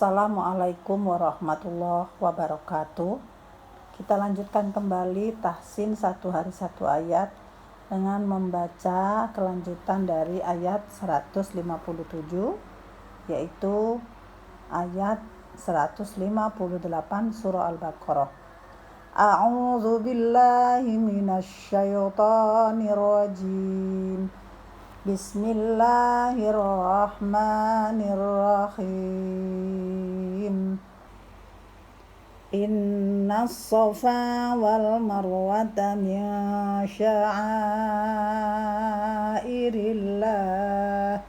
Assalamualaikum warahmatullahi wabarakatuh. Kita lanjutkan kembali tahsin satu hari satu ayat dengan membaca kelanjutan dari ayat 157, yaitu ayat 158 surah Al-Baqarah. A'udzu billahi minasyaitonir rajim. Bismillahirrahmanirrahim. Innas safa wal marwata min sya'airillah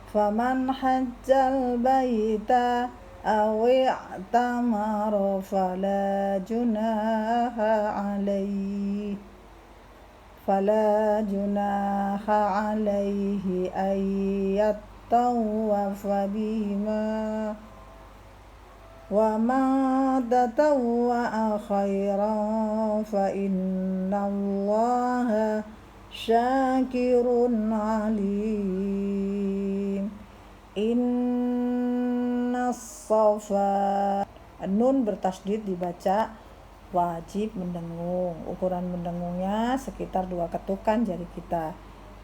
faman hajjal baita aw i'tamara fala junaha alaihi ayyat tawafa bihima wa ma tatawwa'a khairan fa innallaha syakirun alim. Innas safa, nun bertasydid dibaca wajib mendengung. Ukuran mendengungnya sekitar 2 ketukan jari kita.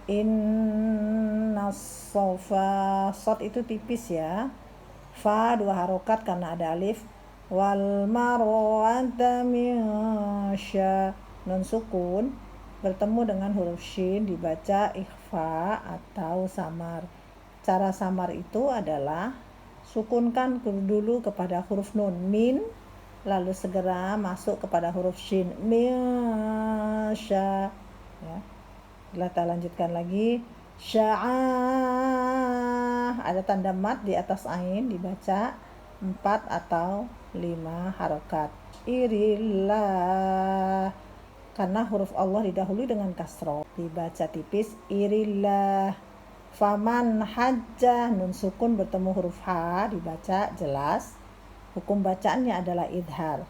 Innas safa, shad itu tipis ya. Fa 2 harokat karena ada alif. Wal marwata min sya, nun sukun bertemu dengan huruf shin dibaca ikhfa atau samar. Cara samar itu adalah sukunkan dulu kepada huruf nun min, lalu segera masuk kepada huruf shin sya ya. Kita lanjutkan lagi. Sya'ah, ada tanda mat di atas ain dibaca 4 atau 5 harokat. Irillah, karena huruf Allah didahului dengan kasroh dibaca tipis irillah. Faman hajjah, nun sukun bertemu huruf ha dibaca jelas. Hukum bacaannya adalah idhar.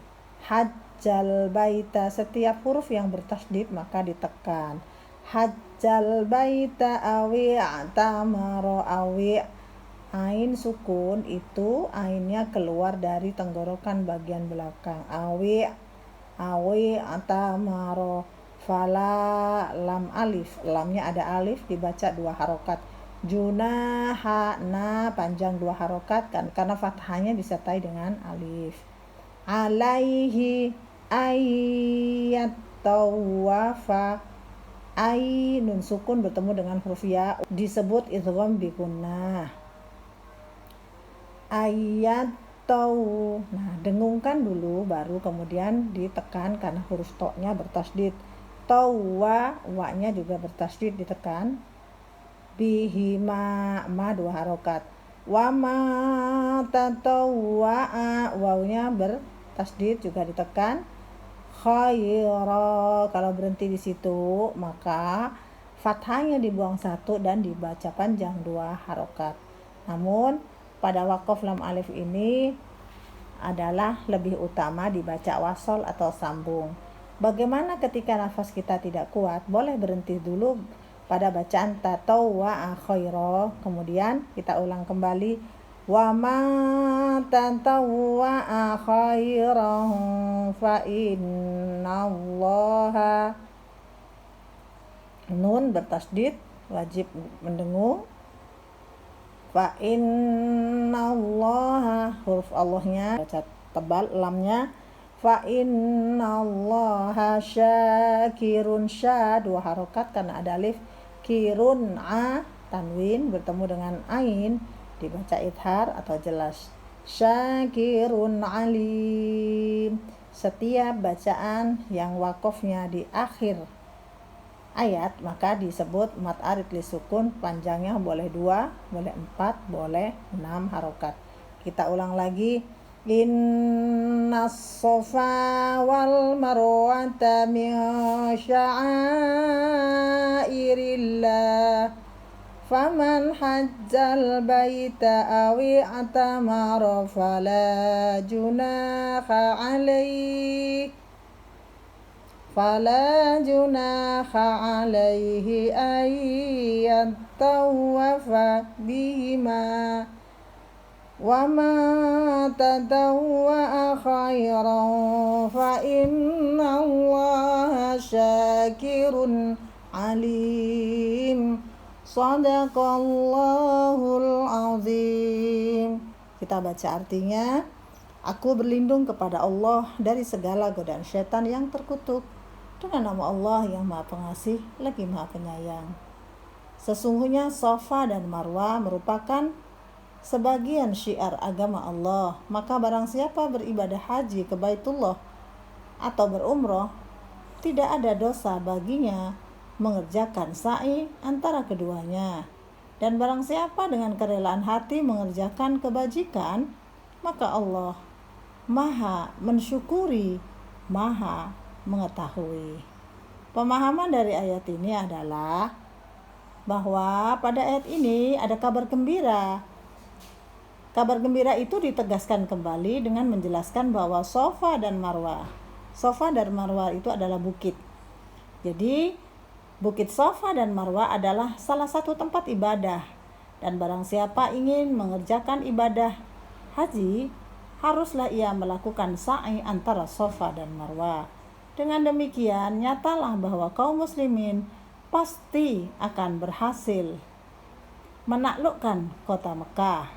Hajjal baita, setiap huruf yang bertasydid maka ditekan. Hajjal baita awi tamaro awi, ain sukun itu ainnya keluar dari tenggorokan bagian belakang. Awi tamaro. Fala lam alif, lamnya ada alif dibaca 2 harokat. Junaha, na panjang 2 harokat karena fathahnya disertai dengan alif. Alaihi ayyat tawafa, ai nun sukun bertemu dengan huruf ya disebut idgham bi gunnah. Ayyat tau, nah dengungkan dulu baru kemudian ditekan karena huruf to-nya bertasydid. Tawa, wa-nya juga bertasydid ditekan. Bihima, ma 2 harokat. Wa ma tatawwa'a, wawnya bertasydid juga ditekan. Khaira, kalau berhenti di situ maka fathahnya dibuang 1 dan dibaca panjang 2 harokat. Namun pada waqaf lam alif ini adalah lebih utama dibaca wasol atau sambung. Bagaimana ketika nafas kita tidak kuat? Boleh berhenti dulu pada bacaan tatawwa'a khaira, kemudian kita ulang kembali wa ma tatawwa'a khairan fa innallaha, nun bertasydid wajib mendengung. Fa innallaha, huruf Allahnya baca tebal lamnya. Fa innallaha syakirun, sya 2 harokat karena ada alif. Kirun, a tanwin bertemu dengan ain dibaca idhar atau jelas. Syakirun alim, setiap bacaan yang wakofnya di akhir ayat maka disebut mat arid li sukun, panjangnya boleh 2, boleh 4, boleh 6 harokat. Kita ulang lagi. Innas safa wal marwata min sya'airillah faman hajjal baita aw i'tamara fala junaha alaihi ayyat tawafa bihima wa ma tatawwa'a khairan fa innallaha syakirun alim. Shadaqallahul azim. Kita baca artinya. Aku berlindung kepada Allah dari segala godaan syaitan yang terkutuk dengan nama Allah yang Maha Pengasih lagi Maha Penyayang. Sesungguhnya Safa dan Marwah merupakan sebagian syiar agama Allah. Maka barang siapa beribadah haji ke Baitullah atau berumroh, tidak ada dosa baginya mengerjakan sa'i antara keduanya. Dan barang siapa dengan kerelaan hati mengerjakan kebajikan, maka Allah Maha mensyukuri, Maha mengetahui. Pemahaman dari ayat ini adalah bahwa pada ayat ini ada kabar gembira. Kabar gembira itu ditegaskan kembali dengan menjelaskan bahwa Safa dan Marwah itu adalah bukit. Jadi Bukit Safa dan Marwah adalah salah satu tempat ibadah, dan barang siapa ingin mengerjakan ibadah haji, haruslah ia melakukan sa'i antara Safa dan Marwah. Dengan demikian, nyatalah bahwa kaum muslimin pasti akan berhasil menaklukkan kota Mekah,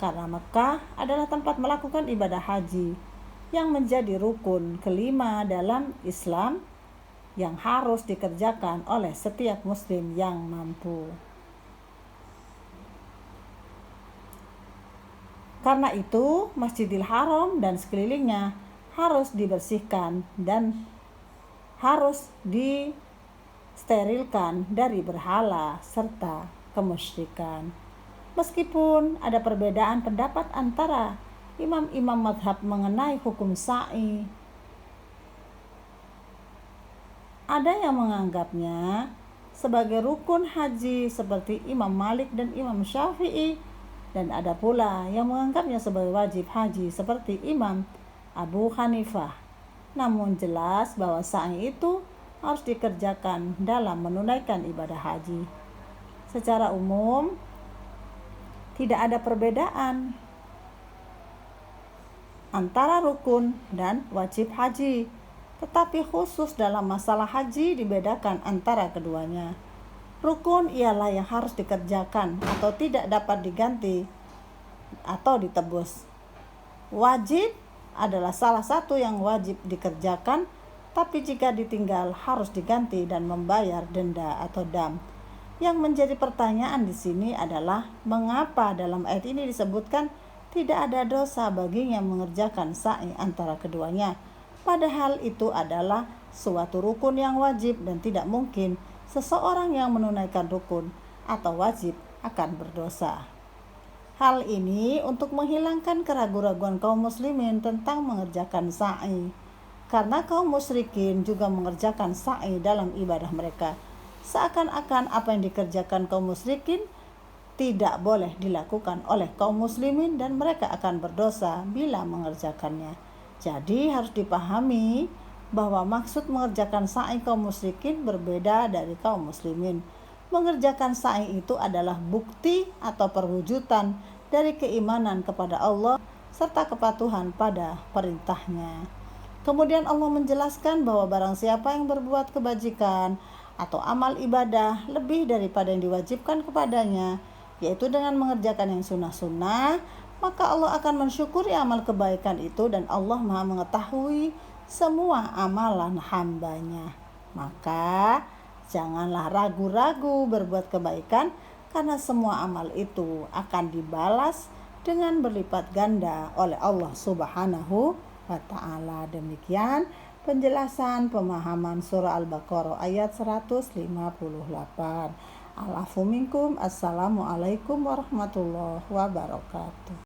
karena Mekah adalah tempat melakukan ibadah haji yang menjadi rukun kelima dalam Islam yang harus dikerjakan oleh setiap muslim yang mampu. Karena itu, Masjidil Haram dan sekelilingnya harus dibersihkan dan harus disterilkan dari berhala serta kemusyrikan. Meskipun ada perbedaan pendapat antara imam-imam mazhab mengenai hukum sa'i, ada yang menganggapnya sebagai rukun haji seperti Imam Malik dan Imam Syafi'i, dan ada pula yang menganggapnya sebagai wajib haji seperti Imam Abu Hanifah. Namun jelas bahwa sa'i itu harus dikerjakan dalam menunaikan ibadah haji. Secara umum, tidak ada perbedaan antara rukun dan wajib haji, tetapi khusus dalam masalah haji dibedakan antara keduanya. Rukun ialah yang harus dikerjakan atau tidak dapat diganti atau ditebus. Wajib adalah salah satu yang wajib dikerjakan, tapi jika ditinggal harus diganti dan membayar denda atau dam. Yang menjadi pertanyaan di sini adalah mengapa dalam ayat ini disebutkan tidak ada dosa baginya mengerjakan sa'i antara keduanya, padahal itu adalah suatu rukun yang wajib dan tidak mungkin seseorang yang menunaikan rukun atau wajib akan berdosa. Hal ini untuk menghilangkan keraguan-raguan kaum muslimin tentang mengerjakan sa'i, karena kaum musyrikin juga mengerjakan sa'i dalam ibadah mereka. Seakan-akan apa yang dikerjakan kaum musyrikin tidak boleh dilakukan oleh kaum muslimin dan mereka akan berdosa bila mengerjakannya. Jadi harus dipahami bahwa maksud mengerjakan sa'i kaum musyrikin berbeda dari kaum muslimin. Mengerjakan sa'i itu adalah bukti atau perwujudan dari keimanan kepada Allah serta kepatuhan pada perintahnya. Kemudian Allah menjelaskan bahwa barang siapa yang berbuat kebajikan atau amal ibadah lebih daripada yang diwajibkan kepadanya, yaitu dengan mengerjakan yang sunnah-sunnah, maka Allah akan mensyukuri amal kebaikan itu dan Allah Maha mengetahui semua amalan hambanya. Maka janganlah ragu-ragu berbuat kebaikan, karena semua amal itu akan dibalas dengan berlipat ganda oleh Allah Subhanahu wa ta'ala. Demikian penjelasan pemahaman surah Al-Baqarah ayat 158. Al-afu minkum. Assalamualaikum warahmatullahi wabarakatuh.